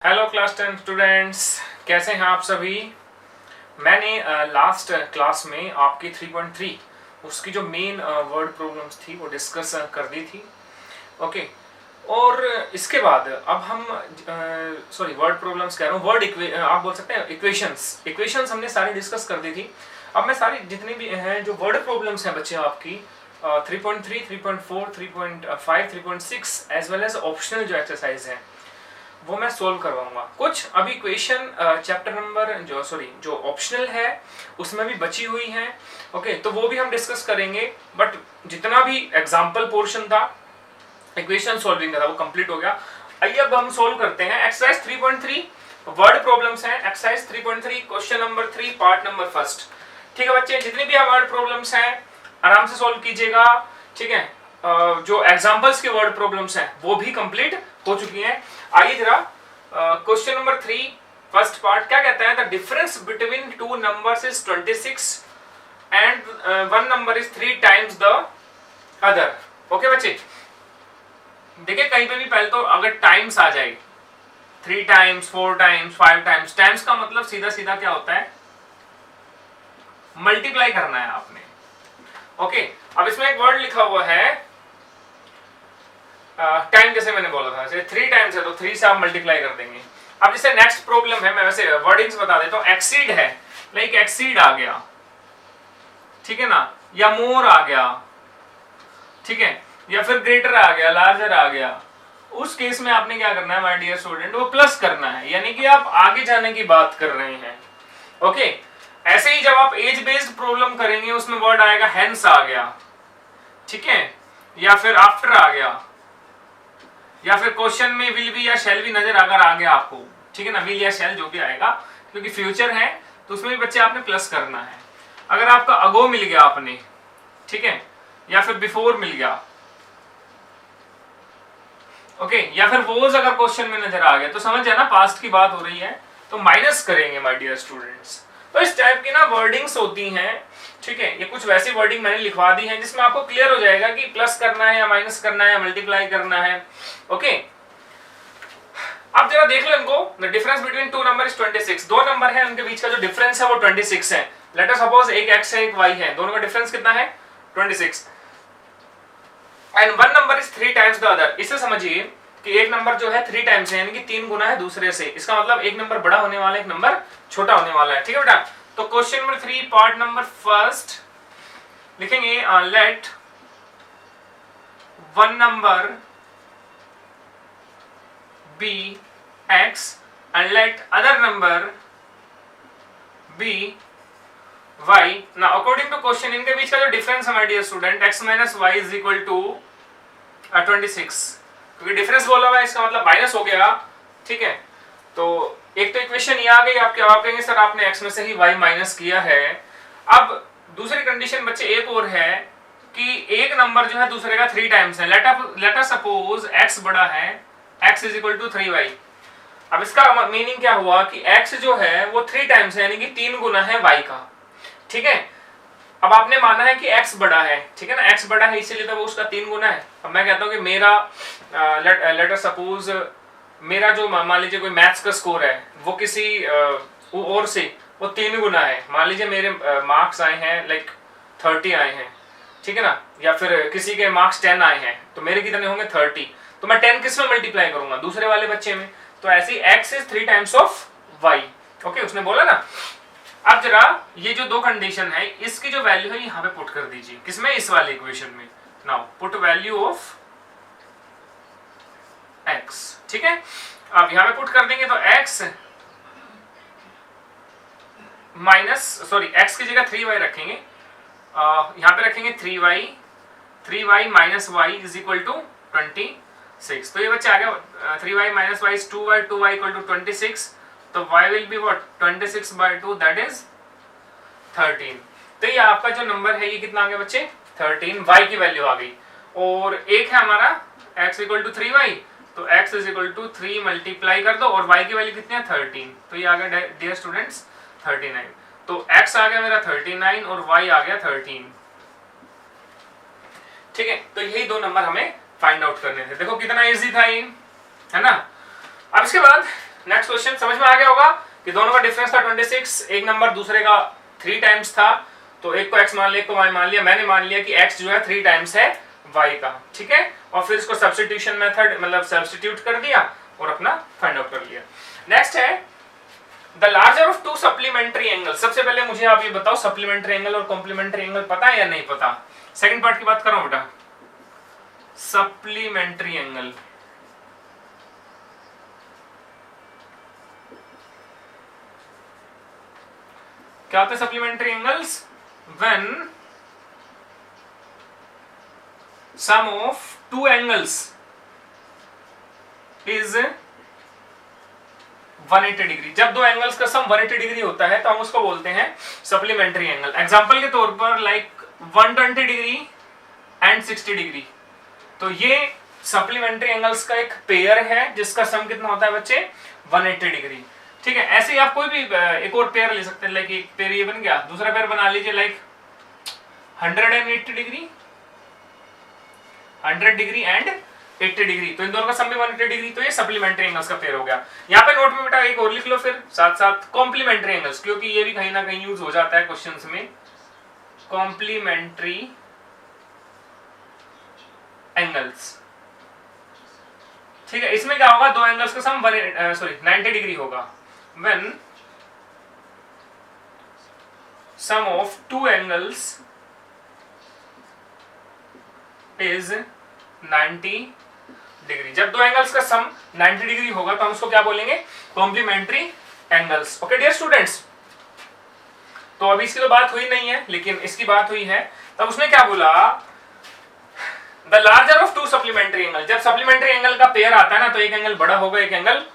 Hello class 10 students, कैसे हैं आप सभी। मैंने लास्ट क्लास में आपकी 3.3 उसकी जो मेन वर्ड प्रॉब्लम्स थी वो डिस्कस कर दी थी। ओके, और इसके बाद अब हम वर्ड प्रॉब्लम्स कह रहा हूँ, आप बोल सकते हैं इक्वेशंस हमने सारी डिस्कस कर दी थी। अब मैं सारी जितनी भी हैं जो वर्ड प्रॉब्लम्स हैं बच्चे आपकी 3.3, 3.4, 3.5, 3.6 एज वेल एज ऑप्शनल जो एक्सरसाइज हैं वो मैं सोल्व करवाऊंगा। कुछ अभी क्वेश्चन चैप्टर नंबर जो ऑप्शनल है उसमें भी बची हुई हैं। ओके, तो वो भी हम डिस्कस करेंगे, बट जितना भी एग्जाम्पल पोर्शन था इक्वेशन सॉल्विंग का था वो कंप्लीट हो गया। आइए अब हम सोल्व करते हैं एक्सरसाइज 3.3 वर्ड प्रॉब्लम्स हैं। Exercise 3.3 question number 3 part number first. ठीक है बच्चे, जितनी भी वर्ड प्रॉब्लम्स हैं आराम से सोल्व कीजिएगा। ठीक है, जो एग्जाम्पल्स के वर्ड प्रॉब्लम्स हैं वो भी कंप्लीट हो चुकी हैं। आइए जरा क्वेश्चन नंबर 3 फर्स्ट पार्ट क्या कहता है, the difference between two numbers is 26 and one number is 3 times the other. Okay बच्चे, देखिए कहीं पे भी पहले तो अगर टाइम्स आ जाए 3 टाइम्स 4 टाइम्स 5 टाइम्स, टाइम्स का मतलब सीधा सीधा क्या होता है, मल्टीप्लाई करना है आपने। ओके, अब इसमें एक वर्ड लिखा हुआ है टाइम, जैसे मैंने बोला था 3 टाइम्स है तो 3 से आप मल्टीप्लाई कर देंगे। अब जैसे नेक्स्ट प्रॉब्लम है, मैं वैसे वर्डिंग्स बता देता हूं। एक्सीड है, लाइक एक्सीड आ गया, ठीक है ना, या मोर आ गया, ठीक है, या फिर ग्रेटर आ गया, लार्जर आ गया। उस केस में आपने क्या करना है माय डियर स्टूडेंट, वो प्लस करना है, यानी कि आप आगे जाने की बात कर रहे हैं। ओके, ऐसे ही जब आप एज बेस्ड प्रॉब्लम करेंगे उसमें वर्ड आएगा हेंस आ गया, ठीक है, या फिर आफ्टर आ गया, या फिर क्वेश्चन में विल बी या शैल बी नजर अगर आ गया आपको, ठीक है ना, विल या शैल जो भी आएगा, क्योंकि फ्यूचर है तो उसमें भी बच्चे आपने प्लस करना है। अगर आपका अगो मिल गया आपने, ठीक है, या फिर बिफोर मिल गया, ओके, या फिर वोज अगर क्वेश्चन में नजर आ गया तो समझ जाना पास्ट की बात हो रही है, तो माइनस करेंगे माय डियर स्टूडेंट्स। तो इस टाइप की ना वर्डिंग्स होती हैं, ठीक है। ये कुछ वैसी वर्डिंग मैंने लिखवा दी है जिसमें आपको क्लियर हो जाएगा कि प्लस करना है या माइनस करना है या मल्टीप्लाई करना है। ओके, अब जरा देख लो इनको। The difference between two number is 26। दो नंबर है, उनके बीच का जो डिफरेंस है वो 26 है। लेट अस सपोज एक x है एक y है, दोनों का डिफरेंस कितना है 26, and one number is 3 times the other. इसे समझिए कि एक नंबर जो है 3 टाइम्स है, यानी कि 3 गुना है दूसरे से। इसका मतलब एक नंबर बड़ा होने वाला है, एक नंबर छोटा होने वाला है, ठीक है बेटा। तो question number 3 part number first लिखेंगे, let one number be x and let other number be y. Now according to question इनके बीच का जो डिफरेंस है my dear student, x minus y is equal to 26, क्योंकि डिफरेंस बोला हुआ है इसका मतलब माइनस हो गया, ठीक है। तो एक तो इक्वेशन ये आ गई आपके, आप कहेंगे सर आपने x में से ही y माइनस किया है। अब दूसरी कंडीशन बच्चे एक और है कि एक नंबर जो है दूसरे का 3 टाइम्स है। लेट अस सपोज x बड़ा है, x is equal to 3y। अब इसका मीनिंग क्या हुआ कि x जो है वो 3 टाइम्स है, यानी कि 3 गुना है y का, ठीक है। अब आपने माना है कि x बड़ा है, ठीक है ना, x बड़ा है इसीलिए तो वो उसका 3 गुना है। अब मैं कहता हूं कि मेरा लेट अस सपोज मेरा जो मान लीजिए कोई मैथ्स का स्कोर है वो किसी और से वो 3 गुना है। मान लीजिए मेरे मार्क्स आए हैं लाइक 30 आए हैं, ठीक है ना, या फिर किसी के मार्क्स 10 आए हैं, तो मेरे कितने होंगे 30, तो मैं 10 किस में मल्टीप्लाई करूंगा, दूसरे वाले बच्चे में। तो ऐसी x is 3 times of y। Okay, उसने बोला ना। अब जरा ये जो दो कंडीशन है इसकी जो वैल्यू है यहां पे पुट कर दीजिए, किसमें, इस वाले इक्वेशन में। Now put value of x, ठीक है। अब यहां पे पुट कर देंगे तो x माइनस x की जगह 3y रखेंगे, यहां पे रखेंगे 3y minus y is equal to 26। तो ये बच्चे आ गया 3y minus y is 2y, 2y equal to 26, तो y will be what 26/2 that is 13। तो ये आपका जो नंबर है ये कितना आ गया बच्चे 13, y की वैल्यू आ गई। और एक है हमारा x इक्वल टू 3y, तो x is equal to 3 multiply कर दो और y की वैल्यू कितनी है 13, तो ये आ गया डियर स्टूडेंट्स 39। तो x आ गया मेरा 39 और y आ गया 13, ठीक है। तो यही दो नंबर हमें फाइंड आउट करने थे। देखो कितना इजी था ये, है ना। अब इसके बाद नेक्स्ट क्वेश्चन समझ में आ गया होगा कि दोनों का डिफरेंस था 26, एक नंबर दूसरे का 3 टाइम्स था, तो एक को x मान लिया, एक को y मान लिया। मैंने मान लिया कि x जो है 3 टाइम्स है y का, ठीक है, और फिर इसको सब्स्टिट्यूशन मेथड मतलब सब्स्टिट्यूट कर दिया और अपना फाइंड आउट कर लिया। नेक्स्ट है the larger of to supplementary angle. सबसे पहले मुझे आप ये बताओ सप्लीमेंट्री एंगल और कॉम्प्लीमेंट्री एंगल पता है या नहीं पता? सेकंड पार्ट की बात कर रहा हूं बेटा। सप्लीमेंट्री एंगल क्या होता है? Supplementary angles when sum of two angles is 180 degree. जब दो एंगल्स का सम 180 डिग्री होता है तो हम उसको बोलते हैं सप्लीमेंट्री एंगल। एग्जांपल के तौर पर लाइक 120 डिग्री एंड 60 डिग्री, तो ये सप्लीमेंट्री एंगल्स का एक पेयर है जिसका सम कितना होता है बच्चे? 180 डिग्री, ठीक है। ऐसे ही आप कोई भी एक और पेयर ले सकते हैं, लाइक एक पेयर ये बन गया, दूसरा पेयर बना लीजिए like 180 degree, 100 degree and 80 degree, तो इन दोनों का सम भी 180 डिग्री, तो ये सप्लीमेंट्री एंगल्स का पेयर हो गया। यहाँ पे नोट में बेटा एक और लिख लो फिर साथ साथ कॉम्प्लीमेंट्री एंगल्स, क्योंकि ये भी कहीं ना कहीं यूज हो जाता है क्वेश्चंस में। कॉम्प्लीमेंट्री एंगल्स, ठीक है। इसमें क्या होगा? दो एंगल्स का सम 90 डिग्री होगा। When sum of two angles is 90 degree. जब दो एंगल्स का सम 90 डिग्री होगा तो हम उसको क्या बोलेंगे? Complementary angles. Okay dear students, तो अभी इसकी तो बात हुई नहीं है लेकिन इसकी बात हुई है। तब उसने क्या बोला? The larger of to supplementary angle. जब सप्लीमेंट्री एंगल का पेयर आता है ना तो एक एंगल बड़ा होगा, एक एंगल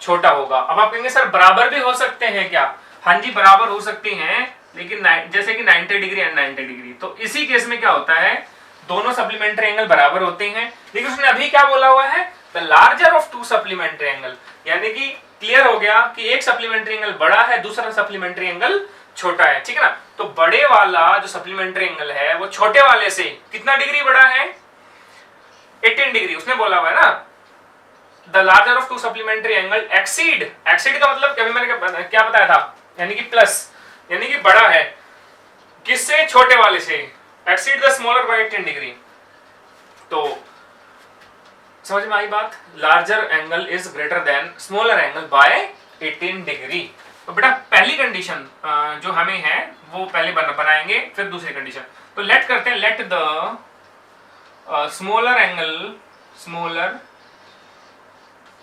छोटा होगा। अब आप कहेंगे सर बराबर भी हो सकते हैं क्या? हाँ जी बराबर हो सकती हैं, लेकिन जैसे कि 90 डिग्री एंड 90 डिग्री, तो इसी केस में क्या होता है? दोनों सप्लीमेंट्री एंगल बराबर होते हैं। लेकिन उसने अभी क्या बोला हुआ है? The larger of to supplementary angle, यानी कि क्लियर हो गया कि एक सप्लीमेंट्री एंगल बड़ा है, दूसरा सप्लीमेंट्री एंगल छोटा है, ठीक है ना। तो बड़े वाला जो सप्लीमेंट्री एंगल है वो छोटे वाले से कितना डिग्री बड़ा है? 18 डिग्री। उसने बोला हुआ है ना the larger of to supplementary angle exceed. Exceed का मतलब मैंने क्या बताया था? यानी कि प्लस, यानी कि बड़ा है किससे? छोटे वाले से। Exceed the smaller by 18 degree. तो समझ में आई बात? Larger angle is greater than smaller angle by 18 degree. तो बेटा पहली कंडीशन जो हमें है वो पहले बनाएंगे, फिर दूसरी कंडीशन। तो लेट करते हैं, let the smaller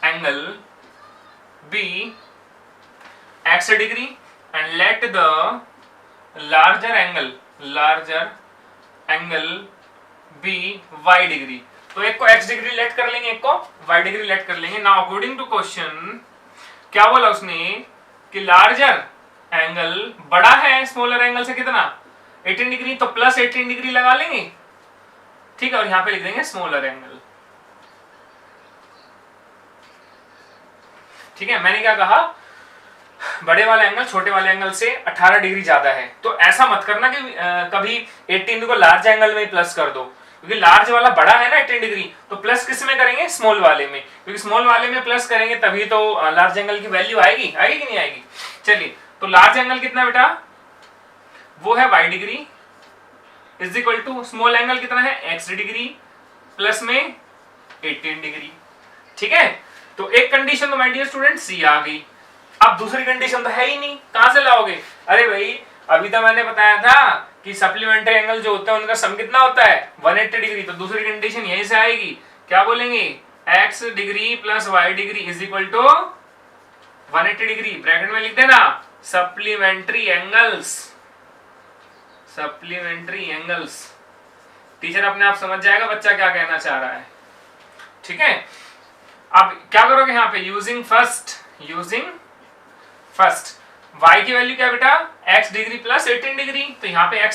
angle be x degree and let the larger angle be y degree. तो एक को x डिग्री लेट कर लेंगे, एक को y डिग्री लेट कर लेंगे। नाउ अकॉर्डिंग टू क्वेश्चन क्या बोला उसने कि लार्जर एंगल बड़ा है स्मॉलर एंगल से कितना? 18 डिग्री, तो प्लस 18 डिग्री लगा लेंगे, ठीक है, और यहां पे लिख देंगे स्मॉलर एंगल, ठीक है। मैंने क्या कहा? बड़े वाला एंगल छोटे वाले एंगल से 18 डिग्री ज्यादा है, तो ऐसा मत करना कि कभी 18 को लार्ज एंगल में प्लस कर दो, क्योंकि लार्ज वाला बड़ा है ना 18 डिग्री, तो प्लस किस में करेंगे? स्मॉल वाले में, क्योंकि स्मॉल वाले में प्लस करेंगे तभी तो लार्ज एंगल की वैल्यू आएगी कि नहीं आएगी? चलिए, तो लार्ज एंगल कितना बेटा? वो है y degree is equal to small angle कितना है? x डिग्री प्लस में 18 डिग्री, ठीक है। तो एक कंडीशन तो माय डियर स्टूडेंट सी आ गई। अब दूसरी कंडीशन तो है ही नहीं, कहां से लाओगे? अरे भाई अभी तो मैंने बताया था कि सप्लीमेंट्री एंगल जो होते हैं उनका सम कितना होता है? 180 डिग्री। तो दूसरी कंडीशन यहीं से आएगी, क्या बोलेंगे? x degree plus y degree is equal to 180 degree. Bracket में लिख देना सप्लीमेंट्री एंगल्स। टीचर अपने आप समझ जाएगा बच्चा क्या कहना चाह रहा है, ठीक है। अब क्या करोगे यहाँ पे? यूजिंग फर्स्ट y की वैल्यू क्या बेटा? x degree plus 18 degree. तो यहाँ पे y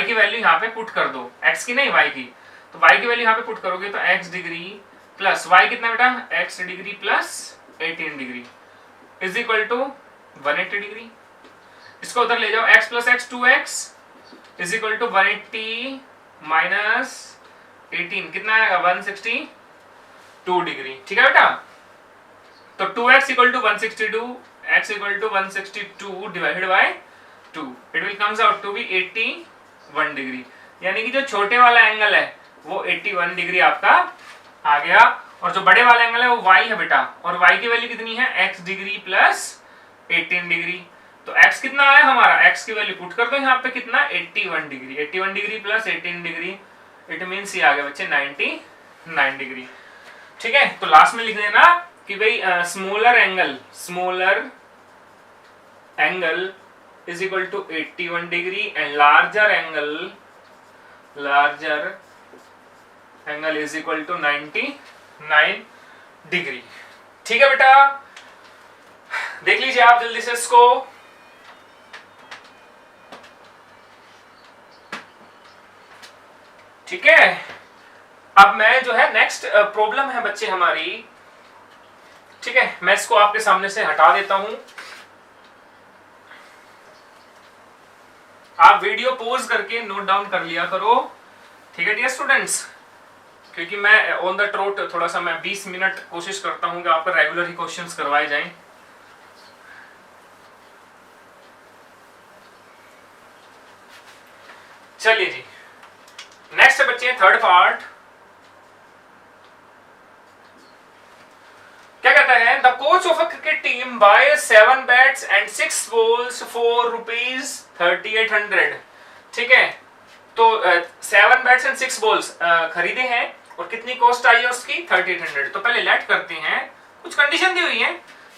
की वैल्यू यहाँ पे पुट कर दो, x की नहीं y की। तो y की वैल्यू यहाँ पे पुट करोगे तो x डिग्री प्लस y कितना बेटा? x degree plus 18 degree is equal to 180 degree. इसको उधर ले जाओ, x plus x 2x is equal to 180 minus 18 कितना आएगा? 162 डिग्री, ठीक है बेटा। तो 2x equal to 162, x equal to 162 divided by 2, it will comes out to be 81 degree. यानी कि जो छोटे वाला एंगल है वो 81 डिग्री आपका आ गया, और जो बड़े वाला एंगल है वो y है बेटा, और y की वैल्यू कितनी है, x डिग्री प्लस 18 डिग्री। तो x कितना आया हमारा, x की वैल्यू पुट कर दो यहाँ पे, कितना 81 degree, 81 degree plus 18 degree, it means ये आ गया बच्चे 99 डिग्री। ठीक है, तो लास्ट में लिख देना कि भाई smaller angle is equal to 81 degree and larger angle is equal to 99 degree. ठीक है बेटा, देख लीजिए आप जल्दी से इसको। ठीक है, अब मैं जो है नेक्स्ट प्रॉब्लम है बच्चे हमारी, ठीक है, मैं इसको आपके सामने से हटा देता हूं। आप वीडियो पॉज करके नोट डाउन कर लिया करो, ठीक है डियर स्टूडेंट्स, क्योंकि मैं ऑन द ट्रोट थोड़ा सा मैं 20 मिनट कोशिश करता हूं कि आपका रेगुलर ही क्वेश्चंस करवाए जाएं। चलिए जी, नेक्स्ट बच्चे थर्ड पार्ट। क्या कहता है, the coach of a cricket team buy 7 bats and 6 balls for ₹3800। ठीक है, तो 7 बैट्स एंड 6 बॉल्स खरीदे हैं, और कितनी कॉस्ट आई है उसकी 3800। तो पहले लेट करते हैं, कुछ कंडीशन दी हुई है,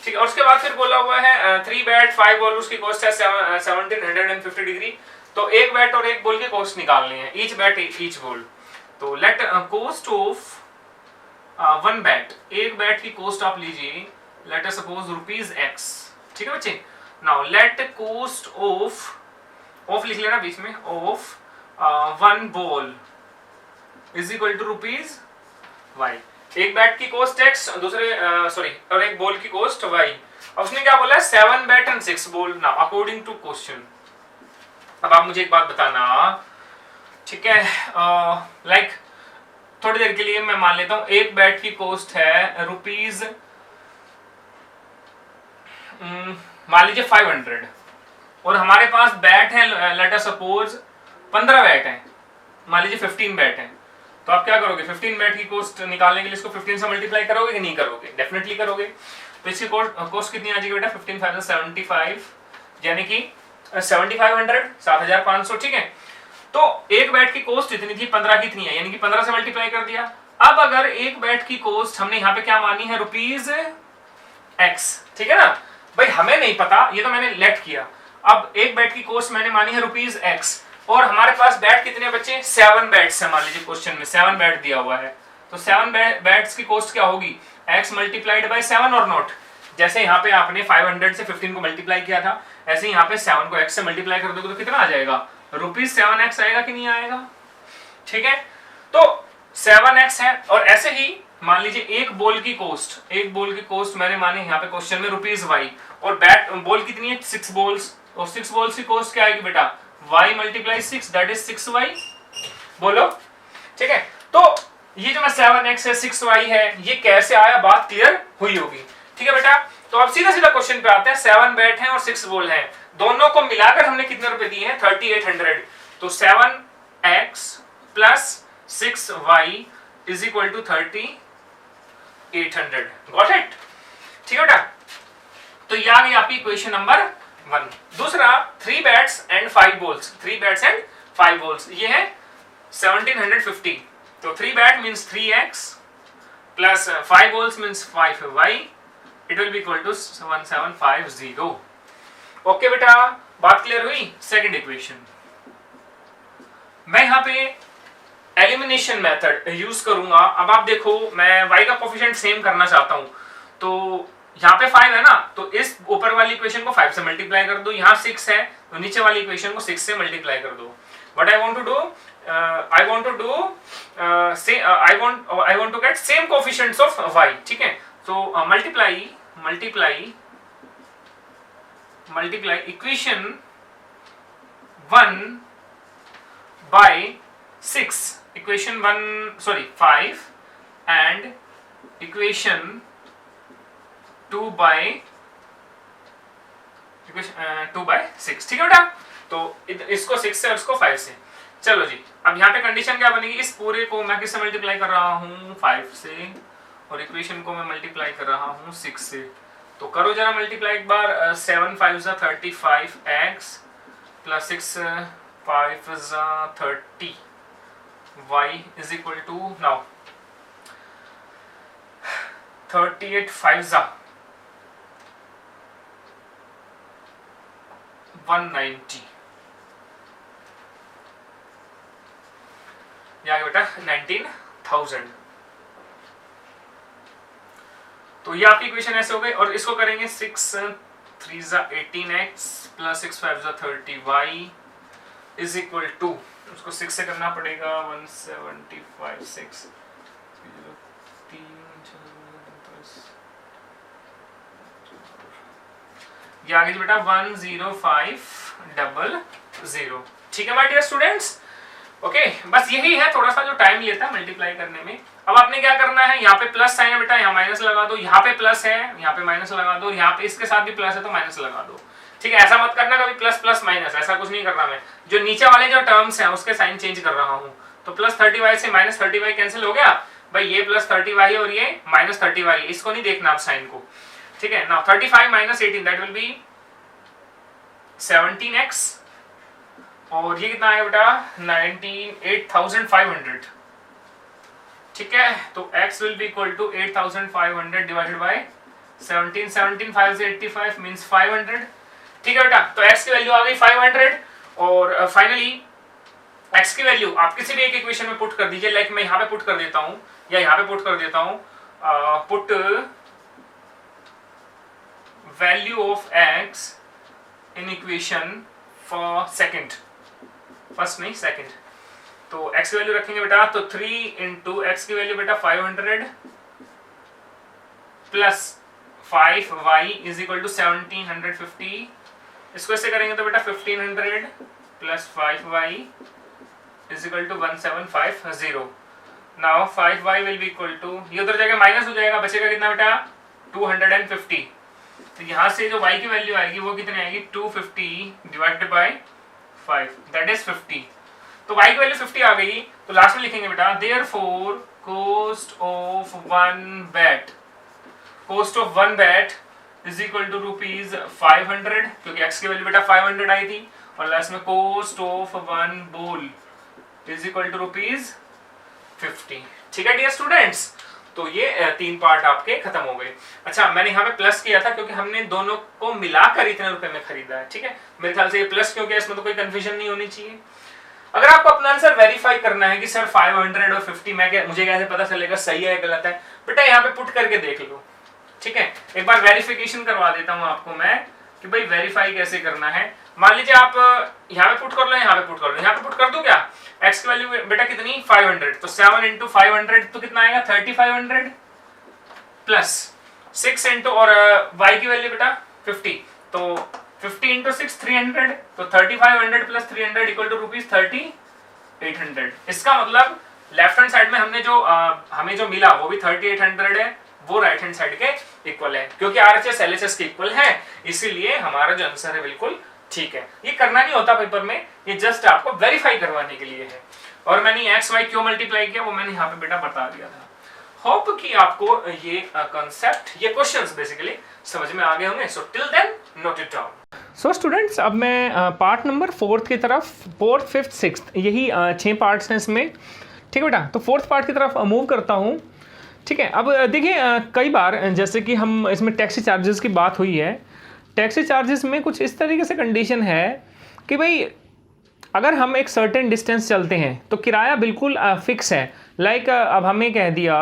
ठीक है, और उसके बाद फिर बोला हुआ है 3 बैट 5 बॉल, उसकी कॉस्ट है 1750 डिग्री। तो एक बैट और एक बॉल की कॉस्ट निकालनी है, ईच बैट ईच बॉल। तो लेट कॉस्ट ऑफ 1 बैट, एक बैट की कॉस्ट आप लीजिए, लेट अस सपोज ₹x। ठीक है बच्चे, नाउ लेट कॉस्ट ऑफ लिख लेना बीच में, of 1 ball is equal to ₹y। एक बैट की कॉस्ट x, दूसरे और एक बॉल की कॉस्ट y। अब उसने क्या बोला है, 7 bat and 6 ball. Now according to question, अब आप मुझे एक बात बताना, ठीक है, लाइक थोड़ी देर के लिए मैं मान लेता हूं एक बैट की कॉस्ट है रुपीज मान लीजिए 500, और हमारे पास बैट है लेट अस सपोज 15 बैट है, मान लीजिए 15 बैट है। तो आप क्या करोगे, 15 बैट की कॉस्ट निकालने के लिए इसको 15 से मल्टीप्लाई करोगे कि नहीं करोगे, डेफिनेटली करोगे। तो इसकी कॉस्ट कितनी आ जाएगी बेटा, 15 5 75, यानी कि 7500, 7500। ठीक है, तो एक बैट की कॉस्ट इतनी थी, 15 की इतनी है, यानी कि 15 से मल्टीप्लाई कर दिया। अब अगर एक बैट की कॉस्ट हमने यहाँ पे क्या मानी है, ₹x। ठीक है ना भाई, हमें नहीं पता, ये तो मैंने लेट किया। अब एक बैट की कॉस्ट मैंने मानी है ₹x, और हमारे पास बैट कितने बच्चे, 7 बैट्स है, मान लीजिए क्वेश्चन में 7 बैट दिया हुआ है। तो 7 बैट्स की कॉस्ट क्या होगी, x मल्टीप्लाइड बाय 7 और नॉट। जैसे यहाँ पे आपने 500 से 15 को मल्टीप्लाई किया था, ऐसे यहाँ पे 7 को x से मल्टीप्लाई कर दोगे तो कितना आ जाएगा, ₹7x आएगा कि नहीं आएगा। ठीक है, तो 7x है, और ऐसे ही मान लीजिए एक बॉल की कॉस्ट मैंने मानी यहाँ पे क्वेश्चन में ₹y, और बैट बॉल कितनी है 6 बॉल्स, और 6 बॉल्स की कॉस्ट क्या आएगी बेटा, y multiply 6 that is 6y। बोलो, ठीक है, तो ये जो मैं 7x है 6y है, ये कैसे आया, बात क्लियर हुई होगी। ठीक है बेटा, तो अब सीधा सीधा क्वेश्चन पे आते हैं। 7 बैट हैं और 6 बॉल हैं, दोनों को मिलाकर हमने कितने रुपए दिए हैं, 3800। तो 7x plus 6y is equal to 3800। Got it. ठीक है बेटा, तो ये आ गई आपकी इक्वेशन नंबर 1। दूसरा 3 bats and 5 balls, 3 bats and 5 balls, ये है 1750। तो 3 bat means 3x plus 5 balls means 5y, it will be equal to 1750। Okay बेटा, बात क्लियर हुई। सेकंड इक्वेशन, मैं यहाँ पे एलिमिनेशन मेथड यूज करूंगा। अब आप देखो, मैं y का कोफिशिएंट सेम करना चाहता हूं, तो यहाँ पे 5 है ना, तो इस ऊपर वाली इक्वेशन को 5 से मल्टीप्लाई कर दो, यहाँ 6 है तो नीचे वाली इक्वेशन को 6 से मल्टीप्लाई कर दो। What I want to do, I want to get same coefficients of y। ठीक है, तो multiply equation 1 by 6, equation 5 and equation 2/6, ठीक है बेटा। तो इसको 6 से और इसको 5 से। चलो जी, अब यहाँ पे कंडीशन क्या बनेगी, इस पूरे को मैं किससे मल्टीप्लाई कर रहा हूँ 5 से, और इक्वेशन को मैं मल्टीप्लाई कर रहा हूँ 6 से। तो करो जरा मल्टीप्लाई एक बार, 7 5 35x plus 6 5 30 y is equal to, now 38 5 190, यहाँ बेटा 19,000। तो ये आपकी इक्वेशन ऐसे हो गई, और इसको करेंगे 6 3 18x plus 6 5 30y is equal to, उसको 6 से करना पड़ेगा 175 6 ये आगे जी बेटा 10500, ठीक है माय डियर स्टूडेंट्स। ओके, बस यही है, थोड़ा सा जो टाइम लेता है मल्टीप्लाई करने में। अब आपने क्या करना है, यहाँ पे प्लस साइन है बेटा, यहाँ माइनस लगा दो, यहाँ पे प्लस है यहाँ पे माइनस लगा दो, यहाँ पे इसके साथ भी प्लस है तो माइनस लगा दो, ठीक है। ऐसा मत करना कभी प्लस प्लस माइनस, ऐसा कुछ नहीं करना। मैं जो नीचे वाले जो टर्म्स हैं उसके साइन चेंज कर रहा हूँ। तो प्लस 30y से माइनस 30y कैंसिल हो गया भाई, ये प्लस 30y और ये माइनस 30y, इसको नहीं देखना आप साइन को, ठीक है। Now 35 minus 18 that will B 17x, और ये कितना आएगा बेटा 8,500, ठीक है। तो x will be equal to 8,500 divided by 17, 17 5 से 85 मींस 500, ठीक है बेटा। तो x की वैल्यू आ गई 500, और फाइनली x की वैल्यू आप किसी भी एक इक्वेशन में पुट कर दीजिए, लाइक मैं यहाँ पे पुट कर देता हूँ या यहाँ पे पुट कर देता हूँ, put value of x in equation for second, first नहीं सेकंड। तो x की वैल्यू रखेंगे बेटा, तो 3 इंटू एक्स की वैल्यू बेटा 500 plus 5y is equal to 1750, इसको ऐसे करेंगे तो बेटा 1500 plus 5y is equal to 1750। Now 5y will be equal to, ये उधर जाएगा माइनस हो जाएगा, बचेगा कितना बेटा 250। तो यहाँ से जो y की वैल्यू आएगी वो कितनी आएगी 250 डिवाइडेड बाय 5 दैट इज 50। तो y की वैल्यू 50 आ गई। तो लास्ट में लिखेंगे बेटा therefore cost of one bat is equal to rupees 500, क्योंकि x की वैल्यू बेटा 500 आई थी, और लास्ट में कॉस्ट ऑफ वन बोल इज इक्वल टू रुपीज 50, ठीक है डियर स्टूडेंट्स। तो ये 3 पार्ट आपके खत्म हो गए। अच्छा, मैंने यहाँ पे प्लस किया था क्योंकि हमने दोनों को मिलाकर इतने रुपए में खरीदा है, ठीक है। मेरे ख्याल से ये प्लस क्यों किया, इसमें तो कोई कंफ्यूजन नहीं होनी चाहिए। अगर आपको अपना आंसर वेरीफाई करना है कि सर 500 और 50 मुझे कैसे पता चलेगा सही है गलत है, बेटा यहाँ पे पुट करके देख लो, ठीक है। एक बार वेरिफिकेशन करवा देता हूँ आपको मैं कि भाई वेरीफाई कैसे करना है। मान लीजिए आप यहाँ पे पुट कर लो, यहाँ पे पुट कर लो, यहाँ पे पुट कर दो क्या, x की वैल्यू बेटा कितनी 500, तो 7 इंटू 500 तो कितना आएगा 3500 प्लस 6 इंटू, और y की वैल्यू बेटा 50, तो 50 इंटू 6 300, तो 3500 प्लस 300 इक्वल टू रुपीज 3800। इसका मतलब लेफ्ट हैंड साइड में हमने जो हमें जो मिला वो भी 3800 है, वो राइट हैंड साइड के इक्वल है, क्योंकि RHS LHS के इक्वल है, इसीलिए हमारा जो आंसर है बिल्कुल ठीक है। ये करना नहीं होता पेपर में, ये जस्ट आपको वेरीफाई करवाने के लिए है। और मैंने एक्स वाई क्यों मल्टीप्लाई किया वो मैंने यहाँ पे बेटा बता दिया था। होप कि आपको ये कंसेप्ट, ये क्वेश्चंस बेसिकली समझ में आ गए होंगे। So till then note it down. So students, अब मैं पार्ट नंबर 4 की तरफ, 4th 5th 6th यही 6 पार्ट्स हैं इसमें, ठीक है बेटा। तो 4th पार्ट की तरफ मूव करता हूँ, ठीक है। अब देखिए कई बार जैसे कि हम इसमें टैक्सी चार्जेस की बात हुई है, टैक्सी चार्जेस में कुछ इस तरीके से कंडीशन है कि भाई अगर हम एक सर्टेन डिस्टेंस चलते हैं तो किराया बिल्कुल फिक्स है। लाइक अब हमें कह दिया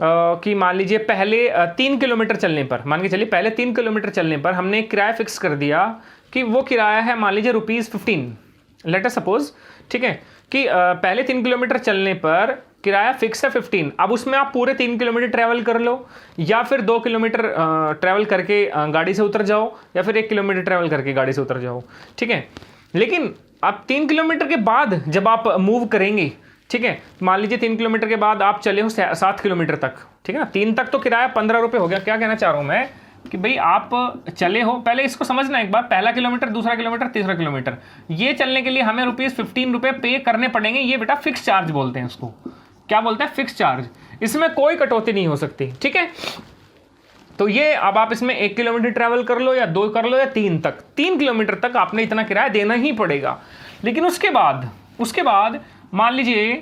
कि मान लीजिए पहले 3 किलोमीटर चलने पर, मान के चलिए पहले 3 किलोमीटर चलने पर हमने किराया फिक्स कर दिया कि वो किराया है मान लीजिए ₹15, लेट अस सपोज, ठीक है, कि पहले 3 किलोमीटर चलने पर किराया फिक्स है 15। अब उसमें आप पूरे 3 किलोमीटर ट्रैवल कर लो, या फिर 2 किलोमीटर ट्रैवल करके गाड़ी से उतर जाओ, या फिर 1 किलोमीटर ट्रैवल करके गाड़ी से उतर जाओ, ठीक है। लेकिन आप 3 किलोमीटर के बाद जब आप मूव करेंगे, ठीक है, मान लीजिए 3 किलोमीटर के बाद आप चले हो 7 किलोमीटर तक, ठीक है ना। 3 तक तो किराया 15 रुपये हो गया। क्या कहना चाह रहा हूँ मैं कि भाई आप चले हो, पहले इसको समझना एक बार, पहला किलोमीटर, दूसरा किलोमीटर, तीसरा किलोमीटर, ये चलने के लिए हमें ₹15 पे करने पड़ेंगे। ये बेटा फिक्स चार्ज बोलते हैं उसको। क्या बोलते हैं? Fix charge. इसमें कोई कटौती नहीं हो सकती, ठीक है। तो ये अब आप इसमें 1 किलोमीटर ट्रैवल कर लो या 2 कर लो या 3 तक, 3 किलोमीटर तक आपने इतना किराया देना ही पड़ेगा। लेकिन उसके बाद मान लीजिए,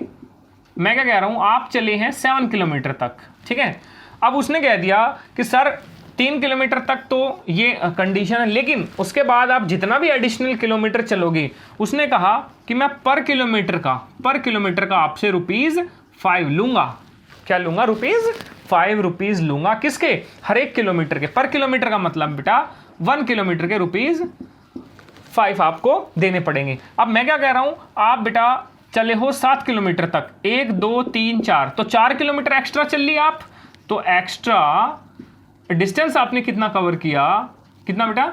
मैं क्या कह रहा हूं, आप चले हैं 7 किलोमीटर तक, ठीक है। अब उसने कह दिया कि सर 3 किलोमीटर तक तो ये कंडीशन है, लेकिन उसके बाद आप जितना भी एडिशनल किलोमीटर चलोगे, उसने कहा कि मैं पर किलोमीटर का आपसे ₹5 लूंगा। क्या लूंगा? ₹5 लूंगा। किसके? हर एक किलोमीटर के। पर किलोमीटर का मतलब बेटा 1 किलोमीटर के ₹5 आपको देने पड़ेंगे। अब मैं क्या कह रहा हूं, आप बेटा चले हो 7 किलोमीटर तक, 1 2 3 4, तो 4 किलोमीटर एक्स्ट्रा चल लिए आप, तो एक्स्ट्रा डिस्टेंस आपने कितना कवर किया? कितना बेटा?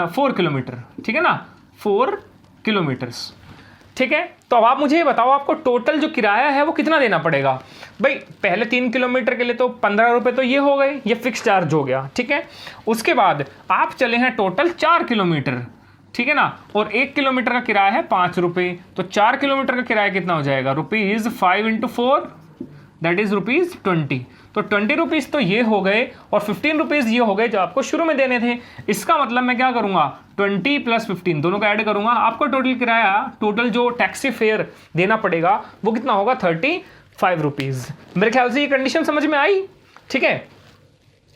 4 किलोमीटर, ठीक है ना, 4 किलोमीटर्स, ठीक है। तो अब आप मुझे ये बताओ, आपको टोटल जो किराया है वो कितना देना पड़ेगा? भाई पहले 3 किलोमीटर के लिए तो 15 रुपये तो ये हो गए, ये फिक्स चार्ज हो गया, ठीक है। उसके बाद आप चले हैं टोटल 4 किलोमीटर, ठीक है ना, और 1 किलोमीटर का किराया है 5 रुपये, तो 4 किलोमीटर का किराया कितना हो जाएगा? ₹5 × 4 दैट इज ₹20। तो 20 रुपीज़ तो ये हो गए और 15 रुपीज़ ये हो गए जो आपको शुरू में देने थे। इसका मतलब मैं क्या करूंगा? 20 + 15 दोनों का ऐड करूंगा, आपको टोटल किराया, टोटल जो टैक्सी फेयर देना पड़ेगा वो कितना होगा? 35 रुपीज़। मेरे ख्याल से ये कंडीशन समझ में आई, ठीक है।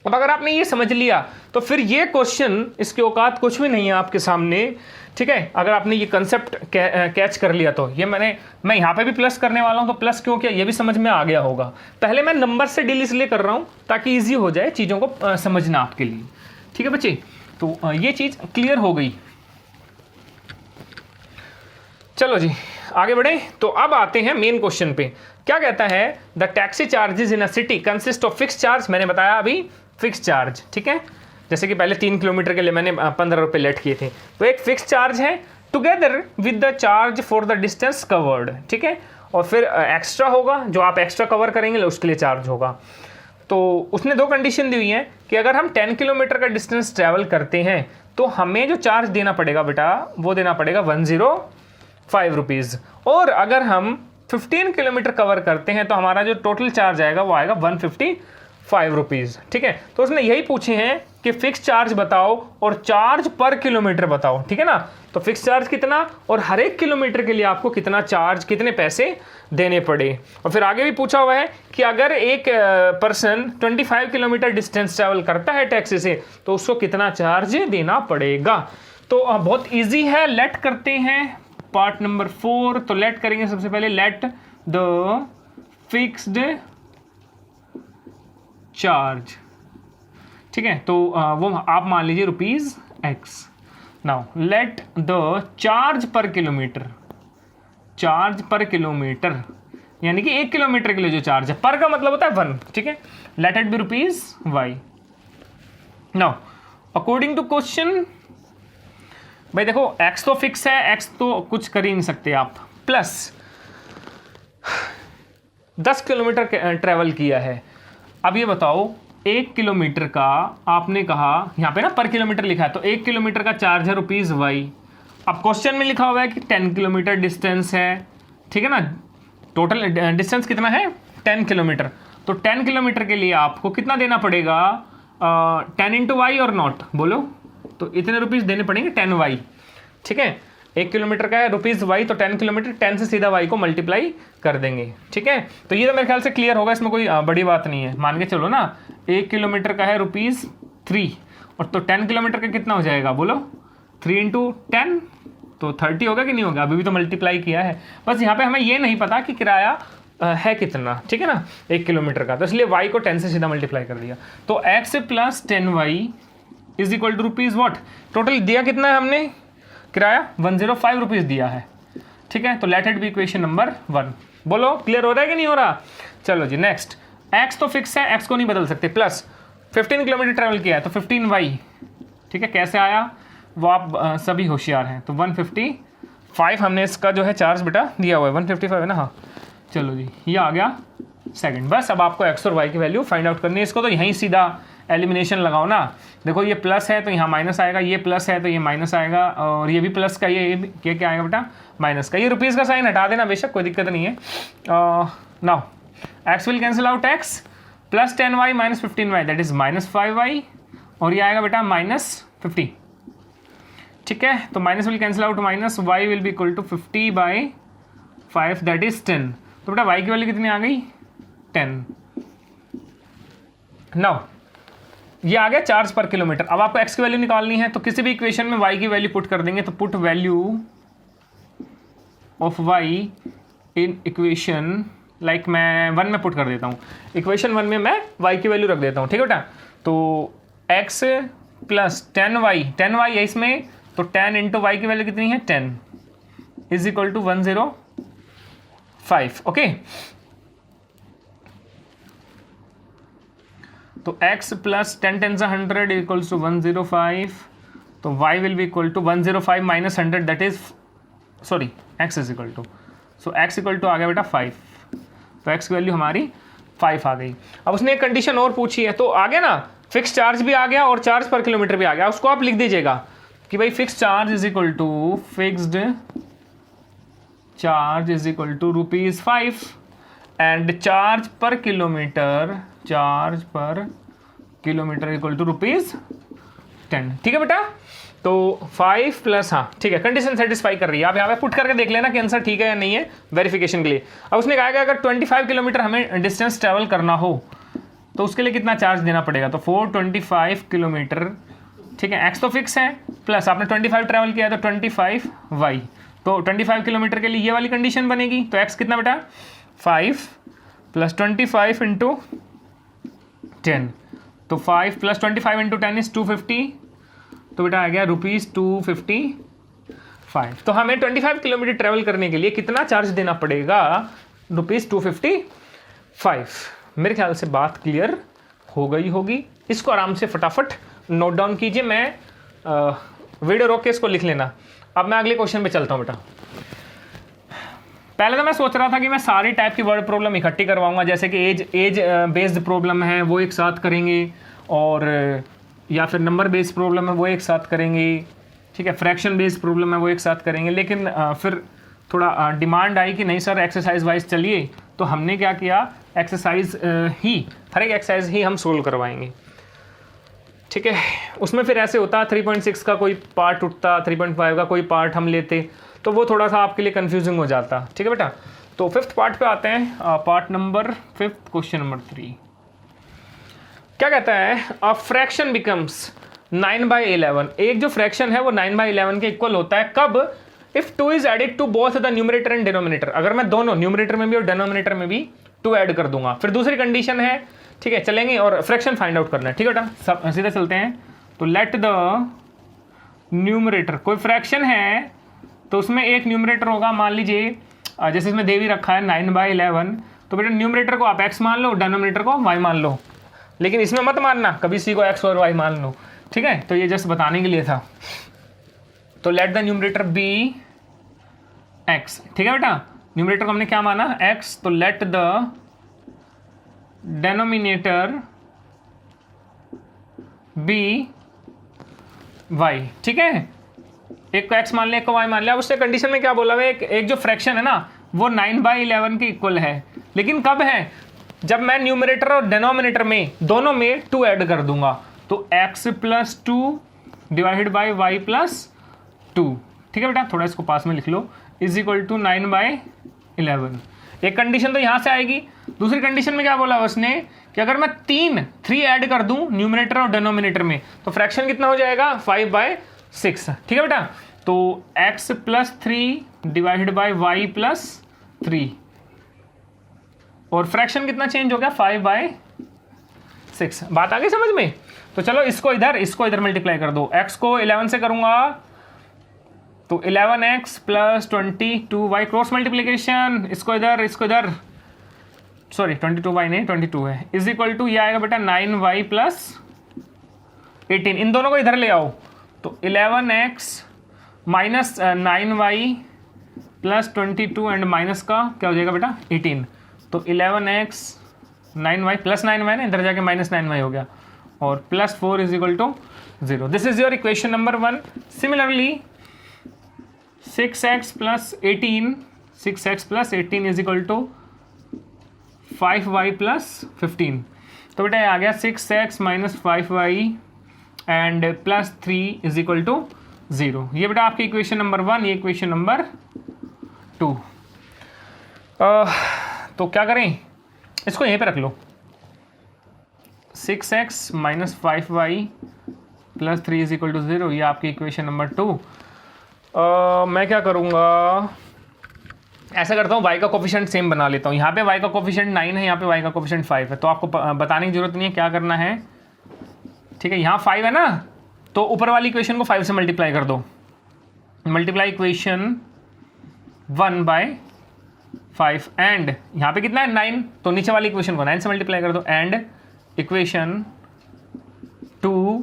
अब अगर आपने ये समझ लिया तो फिर ये क्वेश्चन, इसकी औकात कुछ भी नहीं है आपके सामने, ठीक है। अगर आपने ये कंसेप्ट कैच कर लिया तो ये मैं यहाँ पे भी प्लस करने वाला हूँ, तो प्लस क्यों किया ये भी समझ में आ गया होगा। पहले मैं नंबर से डील इसलिए कर रहा हूँ ताकि इजी हो जाए चीज़ों को समझना आपके लिए, ठीक है बच्चे। तो ये चीज़ क्लियर हो गई। चलो जी आगे बढ़े। तो अब आते हैं मेन क्वेश्चन पे। क्या कहता है? The taxi charges in a city consist of fix charge. मैंने बताया अभी फिक्स चार्ज, ठीक है। जैसे कि पहले 3 किलोमीटर के लिए मैंने 15 रुपये लेट किए थे, तो एक फिक्स चार्ज है together with the charge for the distance covered, ठीक है। और फिर एक्स्ट्रा होगा, जो आप एक्स्ट्रा कवर करेंगे उसके लिए चार्ज होगा। तो उसने 2 कंडीशन दी हुई हैं कि अगर हम 10 किलोमीटर का डिस्टेंस ट्रैवल करते हैं तो हमें जो चार्ज देना पड़ेगा बेटा वो देना पड़ेगा 105 रुपीज़, और अगर हम 15 किलोमीटर कवर करते हैं तो हमारा जो टोटल चार्ज आएगा वो आएगा 155 रुपीज़, ठीक है। तो उसने यही पूछे हैं कि फिक्स चार्ज बताओ और चार्ज पर किलोमीटर बताओ, ठीक है ना। तो फिक्स चार्ज कितना और हर एक किलोमीटर के लिए आपको कितना चार्ज, कितने पैसे देने पड़े। और फिर आगे भी पूछा हुआ है कि अगर एक पर्सन 25 किलोमीटर डिस्टेंस ट्रैवल करता है टैक्सी से तो उसको कितना चार्ज देना पड़ेगा। तो बहुत ईजी है। लेट करते हैं पार्ट नंबर 4। तो लेट करेंगे सबसे पहले, लेट द फिक्स्ड चार्ज, ठीक है। तो वो आप मान लीजिए ₹X। Now let the charge per kilometre, charge per kilometre यानी कि 1 किलोमीटर के लिए जो चार्ज है, पर का मतलब होता है 1, ठीक है। Let it be ₹Y। Now according to question, भाई देखो X तो फिक्स है, X तो कुछ कर ही नहीं सकते आप, प्लस 10 किलोमीटर ट्रेवल किया है। अब ये बताओ 1 किलोमीटर का आपने कहा, यहाँ पे ना पर किलोमीटर लिखा है, तो 1 किलोमीटर का चार्ज है ₹Y। अब क्वेश्चन में लिखा हुआ है कि 10 किलोमीटर डिस्टेंस है, ठीक है ना। टोटल डिस्टेंस कितना है? 10 किलोमीटर। तो 10 किलोमीटर के लिए आपको कितना देना पड़ेगा? 10 × Y और नॉट बोलो, तो इतने रुपीज़ देने पड़ेंगे 10Y, ठीक है। 1 किलोमीटर का है ₹Y, तो 10 किलोमीटर 10 से सीधा Y को मल्टीप्लाई कर देंगे, ठीक है। तो ये तो मेरे ख्याल से क्लियर होगा, इसमें कोई बड़ी बात नहीं है। मान के चलो ना 1 किलोमीटर का है ₹3, और तो 10 किलोमीटर का कितना हो जाएगा बोलो? 3 × 10 तो 30 होगा कि नहीं होगा? अभी भी तो मल्टीप्लाई किया है। बस यहाँ पे हमें ये नहीं पता कि किराया है कितना, ठीक है ना, 1 किलोमीटर का, तो इसलिए Y को 10 से सीधा मल्टीप्लाई कर दिया। तो X + 10Y is equal to ₹what? Total दिया कितना है हमने किराया? 105 रुपीज़ दिया है, ठीक है। तो late it B equation number 1। बोलो क्लियर हो रहा है कि नहीं हो रहा? चलो जी नेक्स्ट। X तो फिक्स है, X को नहीं बदल सकते, प्लस 15 किलोमीटर ट्रैवल किया है तो 15Y, ठीक है। कैसे आया वो आप सभी होशियार हैं। तो 155 हमने इसका जो है चार्ज बेटा दिया हुआ है, 155 है ना, हाँ। चलो जी ये आ गया सेकंड। बस अब आपको एक्स और वाई की वैल्यू फाइंड आउट करनी है। इसको तो यहीं सीधा एलिमिनेशन लगाओ ना। देखो ये प्लस है तो यहाँ माइनस आएगा, ये प्लस है तो ये माइनस आएगा, और ये भी प्लस का, ये क्या आएगा बेटा, माइनस का। ये रुपीज़ का साइन हटा देना बेशक, कोई दिक्कत नहीं है। Now x will cancel out x, plus 10y minus 15y that is minus 5y, और ये आएगा बेटा माइनस 50। ठीक है, तो minus will cancel out minus, y will be equal to 50/5 that is 10। तो बेटा y की वैल्यू कितनी आ गई, 10। नाउ ये आ गया चार्ज पर किलोमीटर। अब आपको x की वैल्यू निकालनी है, तो किसी भी इक्वेशन में y की वैल्यू पुट कर देंगे। तो put value of y in equation, like मैं 1 में पुट कर देता हूँ। इक्वेशन 1 में मैं y की वैल्यू रख देता हूँ। ठीक है बेटा, तो x प्लस 10y है इसमें, तो 10 इंटू वाई की वैल्यू कितनी है, 10 इज इक्वल टू 105। ओके, तो x प्लस 10 10 100 इक्वल्स टू 105, तो y will be equal to 105 minus 100 that is, sorry x is equal to, so x equal to आ गया बेटा 5, तो x की वैल्यू हमारी 5 आ गई। अब उसने एक कंडीशन और पूछी है, तो आ गया ना, फिक्स चार्ज भी आ गया और चार्ज पर किलोमीटर भी आ गया। उसको आप लिख दीजिएगा कि भाई fix charge is equal to, fixed charge is equal to ₹5 and charge per kilometre equal to ₹10। ठीक है बेटा, तो 5 प्लस, हाँ ठीक है, कंडीशन सेटिस्फाई कर रही है। आप यहाँ पे पुट करके देख लेना कि आंसर ठीक है या नहीं है, वेरिफिकेशन के लिए। अब उसने कहा कि अगर 25 किलोमीटर हमें डिस्टेंस ट्रेवल करना हो तो उसके लिए कितना चार्ज देना पड़ेगा, तो 425 किलोमीटर। ठीक है, एक्स तो फिक्स है, प्लस आपने 25 ट्रैवल किया है तो 25y, तो 25 किलोमीटर के लिए ये वाली कंडीशन बनेगी। तो एक्स कितना बेटा, 5 प्लस 25 इंटू 10, तो 5 प्लस 25 इंटू 10 इज 250, तो बेटा आ गया ₹255। तो हमें 25 किलोमीटर ट्रैवल करने के लिए कितना चार्ज देना पड़ेगा, ₹255। मेरे ख्याल से बात क्लियर हो गई होगी। इसको आराम से फटाफट नोट डाउन कीजिए। मैं वीडियो रोक के इसको लिख लेना। अब मैं अगले क्वेश्चन पे चलता हूँ बेटा। पहले तो मैं सोच रहा था कि मैं सारी टाइप की वर्ड प्रॉब्लम इकट्ठी करवाऊंगा, जैसे कि एज बेस्ड प्रॉब्लम है वो एक साथ करेंगे, और या फिर नंबर बेस्ड प्रॉब्लम है वो एक साथ करेंगे। ठीक है, फ्रैक्शन बेस्ड प्रॉब्लम है वो एक साथ करेंगे। लेकिन फिर थोड़ा डिमांड आई कि नहीं सर एक्सरसाइज वाइज चलिए, तो हमने क्या किया, एक्सरसाइज हर एक एक्सरसाइज ही हम सोल्व करवाएंगे। ठीक है, उसमें फिर ऐसे होता 3.6 का कोई पार्ट उठता, 3.5 का कोई पार्ट हम लेते, तो वो थोड़ा सा आपके लिए कंफ्यूजिंग हो जाता। ठीक है बेटा, तो 5th पार्ट पे आते हैं, पार्ट नंबर 5, क्वेश्चन नंबर 3। क्या कहता है, अ फ्रैक्शन बिकम्स 9/11। एक जो फ्रैक्शन है वो 9/11 के इक्वल होता है कब, if 2 is added to both the numerator and denominator. अगर मैं दोनों न्यूमरेटर में भी और डिनोमिनेटर में भी 2 ऐड कर दूंगा। फिर दूसरी कंडीशन है, ठीक है चलेंगे, और फ्रैक्शन फाइंड आउट करना है। ठीक है बेटा, सब सीधे चलते हैं। तो लेट द न्यूमरेटर, कोई फ्रैक्शन है तो उसमें एक न्यूमरेटर होगा, मान लीजिए जैसे इसमें दे भी रखा है 9/11, तो बेटा न्यूमरेटर को आप x मान लो, डिनोमिनेटर को y मान लो, लेकिन इसमें मत मानना कभी सी को x और y मान लो। ठीक है, तो ये जस्ट बताने के लिए था। तो let the numerator be x। ठीक है बेटा, न्यूमरेटर को हमने क्या माना, x, तो let the denominator be y। ठीक है, एक को x मान लिया, एक को y मान लिया। अब उससे कंडीशन में क्या बोला हुआ है, एक जो फ्रैक्शन है ना वो 9/11 के इक्वल है, लेकिन कब है, जब मैं न्यूमरेटर और डिनोमिनेटर में दोनों में 2 ऐड कर दूंगा। तो x plus 2 divided by y plus 2। ठीक है बेटा, थोड़ा इसको पास में लिख लो, इज इक्वल टू 9/11। एक कंडीशन तो यहाँ से आएगी। दूसरी कंडीशन में क्या बोला उसने कि अगर मैं 3 ऐड कर दूं न्यूमरेटर और डिनोमिनेटर में, तो फ्रैक्शन कितना हो जाएगा, 5/6। ठीक है बेटा, तो x plus 3 divided by y plus 3, और फ्रैक्शन कितना चेंज हो गया, 5/6। बात आ गई समझ में। तो चलो इसको इधर मल्टीप्लाई कर दो। x को 11 से करूंगा तो 11x plus 22y, cross multiplication, इसको इधर सॉरी 22y नहीं 22 है, इज इक्वल टू ये आएगा बेटा 9y प्लस 18। इन दोनों को इधर ले आओ, तो 11x minus 9y plus 22 and minus का क्या हो जाएगा बेटा 18। तो 11x 9y प्लस 9y ना, इधर जाके माइनस 9y हो गया, और plus 4 is equal to 0. This is your equation number 1. Similarly 6x plus 18 is equal to 5y plus 15. तो बेटा ये आ गया 6x minus 5y and plus 3 is equal to 0. ये बेटा आपकी इक्वेशन नंबर 1, ये इक्वेशन नंबर 2. तो क्या करें, इसको यहीं पे रख लो. 6x minus 5y plus 3 is equal to 0, ये आपकी इक्वेशन नंबर 2. मैं क्या करूँगा, ऐसा करता हूँ y का कोफिशिएंट सेम बना लेता हूँ. यहाँ पे y का कोफिशिएंट 9 है, यहाँ पे y का कोफिशिएंट 5 है, तो आपको बताने की जरूरत नहीं है क्या करना है. ठीक है, यहाँ 5 है ना, तो ऊपर वाली इक्वेशन को 5 से मल्टीप्लाई कर दो. मल्टीप्लाई इक्वेशन 1 बाय 5 एंड यहाँ पे कितना है 9, तो नीचे वाली इक्वेशन को 9 से मल्टीप्लाई कर दो एंड इक्वेशन 2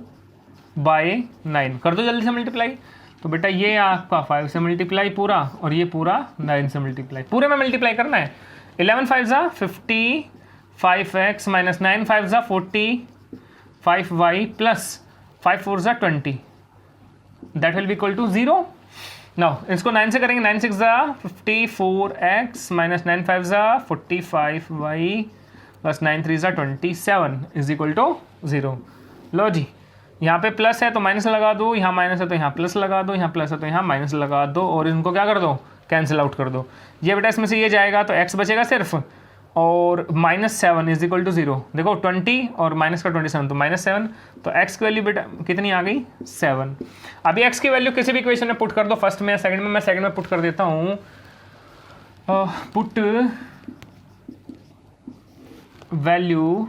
बाय 9 कर दो जल्दी से मल्टीप्लाई. तो बेटा ये आपका 5 से मल्टीप्लाई पूरा, और ये पूरा 9 से मल्टीप्लाई. पूरे में मल्टीप्लाई करना है. 11 5 ज़ा 50, 5x माइनस 9 5 ज़ा 40, 5y प्लस 5 4 ज़ा 20, that will be equal to 0. Now इसको 9 से करेंगे. 9 6 ज़ा 54x माइनस 9 5 ज़ा 45y प्लस 9 3 ज़ा 27 इज इक्वल टू 0. लो जी, यहाँ पे प्लस है तो माइनस लगा दो, यहाँ माइनस है तो यहाँ प्लस लगा दो, यहाँ प्लस है तो यहाँ माइनस लगा दो, और इनको क्या कर दो, कैंसिल आउट कर दो. ये बेटा इसमें से ये जाएगा तो x बचेगा सिर्फ, और -7 इज इक्वल टू 0. देखो 20 और माइनस का 27, तो -7. तो x की वैल्यू बेटा कितनी आ गई, 7. अभी x की वैल्यू किसी भी इक्वेशन में पुट कर दो, फर्स्ट में सेकंड में. मैं सेकंड में पुट कर देता हूँ. Put value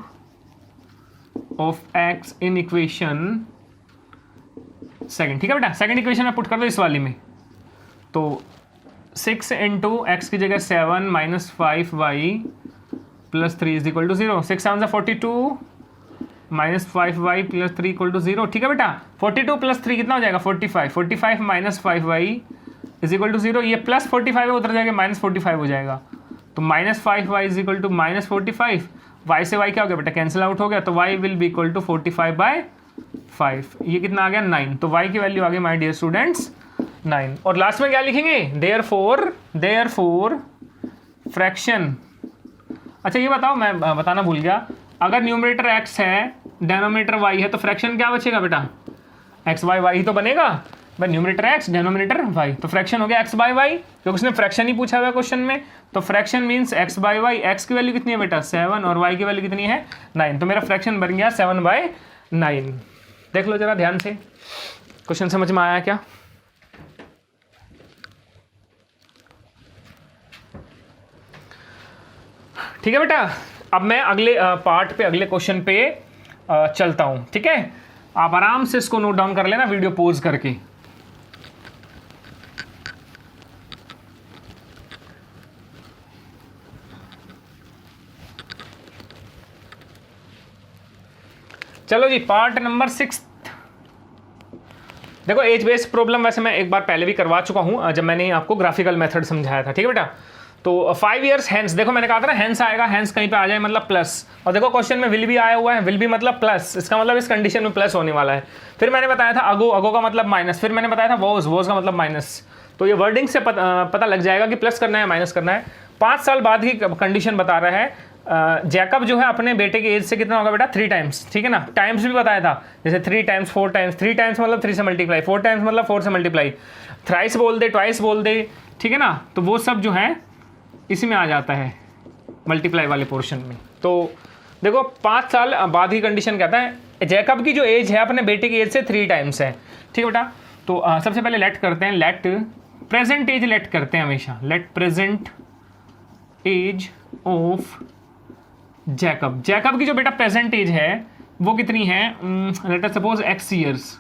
of x in equation second. ठीक है बेटा, सेकंड इक्वेशन में पुट कर दो इस वाली में. तो 6 इंटू एक्स की जगह 7 minus 5y plus 3 is equal to 0. 6 7 42 minus 5y plus 3 equal to 0. ठीक है बेटा, 42 प्लस 3 कितना हो जाएगा, 45. 45 minus 5y is equal to 0. ये प्लस 45 है, उधर जाके माइनस 45 हो जाएगा. तो minus 5y is equal to minus 45. y से y क्या हो गया बेटा, कैंसिल आउट हो गया. तो y will be equal to 45 by 5. ये कितना आ गया, 9. तो y की वैल्यू आ गई माय डियर स्टूडेंट्स 9. और लास्ट में क्या लिखेंगे, देयरफॉर फ्रैक्शन. अच्छा ये बताओ, मैं बताना भूल गया, अगर न्यूमरेटर x है, डेनोमिनेटर y है, तो फ्रैक्शन क्या बचेगा बेटा, x बाई y ही तो बनेगा. भाई न्यूमरेटर x, डेनोमिनेटर y, तो फ्रैक्शन हो गया x बाई y, क्योंकि उसने फ्रैक्शन ही पूछा हुआ है क्वेश्चन में. तो fraction means x by y. x की वैल्यू कितनी है बेटा, 7, और y की वैल्यू कितनी है, 9. तो मेरा फ्रैक्शन बन गया 7 बाई 9. देख लो जरा ध्यान से, क्वेश्चन समझ में आया क्या. ठीक है बेटा, अब मैं अगले पार्ट पे, अगले क्वेश्चन पे चलता हूं. ठीक है, आप आराम से इसको नोट डाउन कर लेना वीडियो पॉज करके. चलो जी, पार्ट नंबर 6. देखो एज बेस्ड प्रॉब्लम वैसे मैं एक बार पहले भी करवा चुका हूं, जब मैंने आपको ग्राफिकल मेथड समझाया था. ठीक है बेटा, तो 5 इयर्स हैंस, देखो मैंने कहा था ना हैंस आएगा, हैंस कहीं पे आ जाए मतलब प्लस. और देखो क्वेश्चन में विल भी आया हुआ है, विल भी मतलब प्लस, इसका मतलब इस कंडीशन में प्लस होने वाला है. फिर मैंने बताया था अगो, अगो का मतलब माइनस. फिर मैंने बताया था वोज, वोज का मतलब माइनस. तो ये वर्डिंग से पता लग जाएगा कि प्लस करना है माइनस करना है. 5 साल बाद की कंडीशन बता रहा है. जैकब जो है अपने बेटे की एज से कितना होगा बेटा, 3 टाइम्स. ठीक है ना, टाइम्स भी बताया था, जैसे 3 टाइम्स 4 टाइम्स. 3 टाइम्स मतलब 3 से मल्टीप्लाई, 4 टाइम्स मतलब 4 से मल्टीप्लाई, थ्राइस बोल दे, ट्वाइस बोल दे. ठीक है ना, तो वो सब जो है इसी में आ जाता है मल्टीप्लाई वाले पोर्शन में. तो देखो 5 साल बाद की कंडीशन कहता है जैकब की जो एज है अपने बेटे की एज से 3 टाइम्स है. ठीक है बेटा, तो सबसे पहले लेट करते हैं, लेट प्रेजेंट एज लेट करते हैं हमेशा. Let present age of Jacob. Jacob की जो बेटा प्रेजेंट एज है वो कितनी है, let us suppose x years.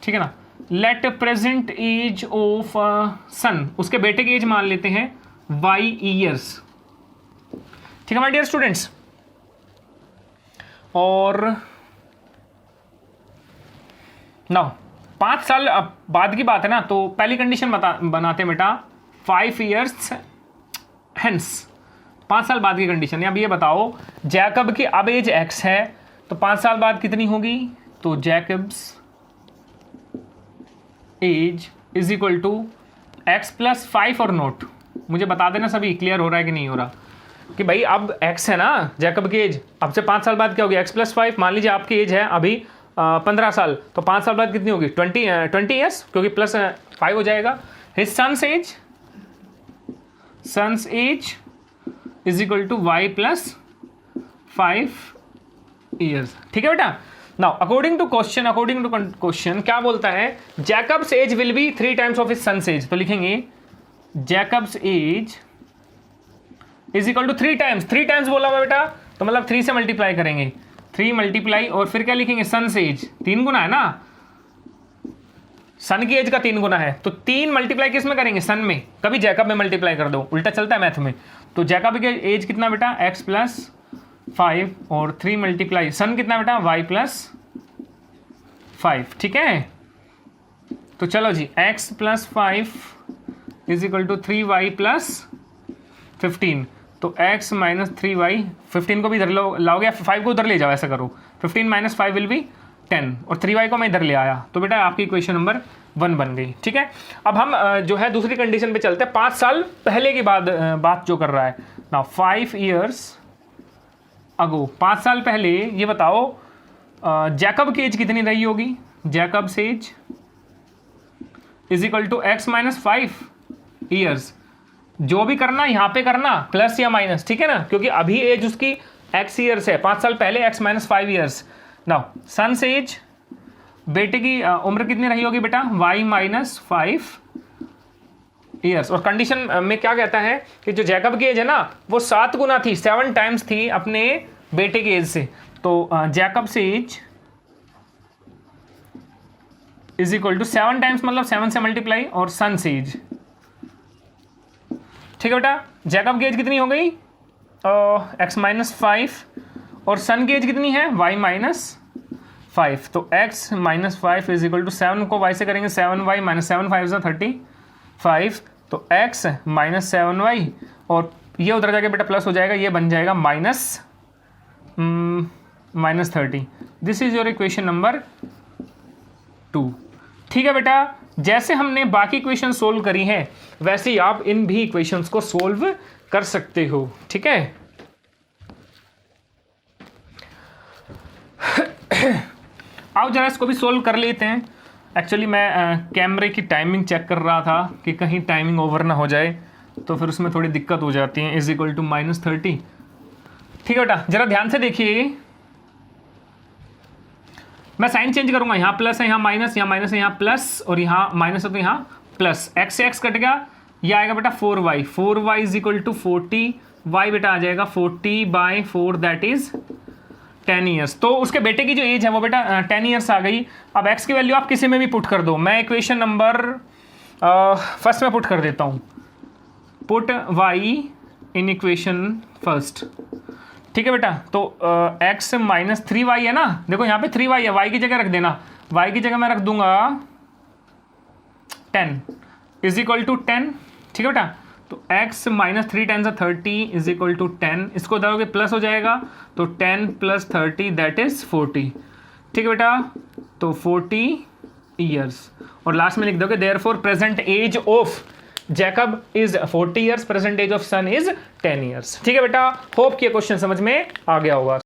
ठीक है ना, let present age of son, उसके बेटे की एज मान लेते हैं y ईयर्स. ठीक है माय डियर स्टूडेंट्स. और नाउ 5 साल बाद की बात है ना, तो पहली कंडीशन बनाते हैं बेटा 5 इयर्स हेंस. 5 साल बाद की कंडीशन है। अब ये बताओ जैकब की अब एज x है तो 5 साल बाद कितनी होगी, तो Jacob's age is equal to x plus 5 और नोट। मुझे बता देना सभी क्लियर हो रहा है कि नहीं हो रहा, कि भाई अब x है ना जैकब की एज, अब से 5 साल बाद क्या होगी x प्लस 5। मान लीजिए आपकी एज है अभी 15 साल, तो 5 साल बाद कितनी होगी 20 ईयर्स, क्योंकि प्लस 5 हो जाएगा। His son's age is equal to y plus 5 years. ठीक है बेटा। नाउ अकॉर्डिंग टू क्वेश्चन क्या बोलता है, Jacob's age will be 3 times of his son's age. तो लिखेंगे Jacob's age is equal to 3 times बोला हुआ बेटा, तो मतलब 3 से मल्टीप्लाई करेंगे, 3 मल्टीप्लाई और फिर क्या लिखेंगे सन्स एज, 3 गुना है ना, सन की एज का 3 गुना है, तो 3 मल्टीप्लाई किस में करेंगे, सन में, कभी जैकब में मल्टीप्लाई कर दो, उल्टा चलता है मैथ में। तो जैकब की एज कितना बेटा x प्लस 5 और 3 मल्टीप्लाई सन कितना बेटा y प्लस 5। ठीक है, तो चलो जी x plus 5 is equal to 3y plus 15, तो x माइनस 3y, 15 को भी इधर लाओगे, 5 को उधर ले जाओ, ऐसा करो, 15 माइनस 5 विल बी 10 और 3y को मैं इधर ले आया, तो बेटा आपकी इक्वेशन नंबर 1 बन गई। ठीक है, अब हम जो है दूसरी कंडीशन पे चलते हैं, 5 साल पहले की बात जो कर रहा है ना, 5 ईयर्स अगो, 5 साल पहले ये बताओ जैकब की एज कितनी रही होगी, Jacob's age is equal to x minus 5 years. जो भी करना यहाँ पे करना प्लस या माइनस, ठीक है ना, क्योंकि अभी एज उसकी x ईयर्स है, 5 साल पहले x minus 5 years. Now son's age, बेटे की उम्र कितनी रही होगी बेटा, y माइनस 5 ईयर्स। और कंडीशन में क्या कहता है कि जो जैकब की एज है ना वो 7 गुना थी, 7 टाइम्स थी अपने बेटे की एज से, तो Jacob's age is equal to 7 times मतलब 7 से मल्टीप्लाई और सन्स एज। ठीक है बेटा, जैकब की एज कितनी हो गई x माइनस 5 और सन की एज कितनी है y माइनस 5, तो x minus 5 is equal to 7 को y से करेंगे 7y माइनस 7 5 35, तो x माइनस 7y और ये उधर जाके बेटा प्लस हो जाएगा, ये बन जाएगा minus 30। This is your equation number 2। ठीक है बेटा, जैसे हमने बाकी इक्वेशन सोल्व करी हैं वैसे ही आप इन भी इक्वेशंस को सोल्व कर सकते हो। ठीक है, आओ जरा इसको भी सोल्व कर लेते हैं। एक्चुअली मैं कैमरे की टाइमिंग चेक कर रहा था कि कहीं टाइमिंग ओवर ना हो जाए, तो फिर उसमें थोड़ी दिक्कत हो जाती है। Is equal to minus 30। ठीक है बेटा, जरा ध्यान से देखिए, मैं साइन चेंज करूंगा, यहाँ प्लस है यहाँ माइनस, यहाँ माइनस है यहाँ प्लस और यहाँ माइनस है तो यहाँ प्लस, x से x कट गया, ये आएगा बेटा 4y is equal to 40, y बेटा आ जाएगा 40/4 दैट इज 10 ईयर्स। तो उसके बेटे की जो एज है वो बेटा 10 ईयर्स आ गई। अब x की वैल्यू आप किसी में भी पुट कर दो, मैं इक्वेशन नंबर फर्स्ट में पुट कर देता हूँ, put y in equation first. ठीक है बेटा, तो x माइनस 3y है ना, देखो यहाँ पे 3y है, y की जगह रख देना, y की जगह मैं रख दूंगा 10 इज इक्वल टू 10। ठीक है बेटा, तो x minus 3 10 30 is equal to 10, इसको डालोगे प्लस हो जाएगा, तो 10 प्लस 30 दैट इज 40। ठीक है बेटा, तो 40 ईयर्स और लास्ट में लिख दोगे therefore present age of Jacob is 40 years, present age of son is 10 years. ठीक है बेटा, होप कि ये क्वेश्चन समझ में आ गया होगा।